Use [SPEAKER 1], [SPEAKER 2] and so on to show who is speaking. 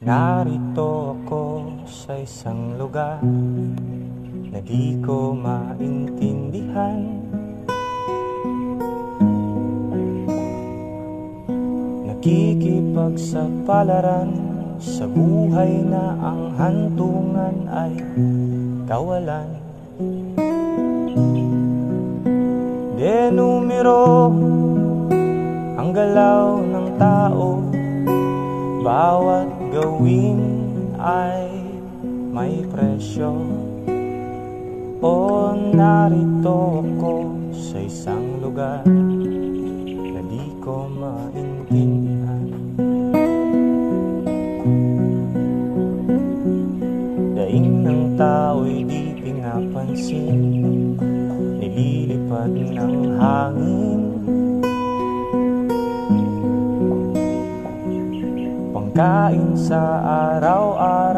[SPEAKER 1] Narito ako sa isang lugar na di ko maintindihan. Nakikipagsapalaran sa buhay na ang hantungan ay kawalan. Denumero ang galaw ng tao, bawat gawin ay may presyo. O narito ako sa isang lugar na di ko maintindihan. Daing ng tao'y di pinapansin, nililipad ng hangin. Pangkain sa araw-araw,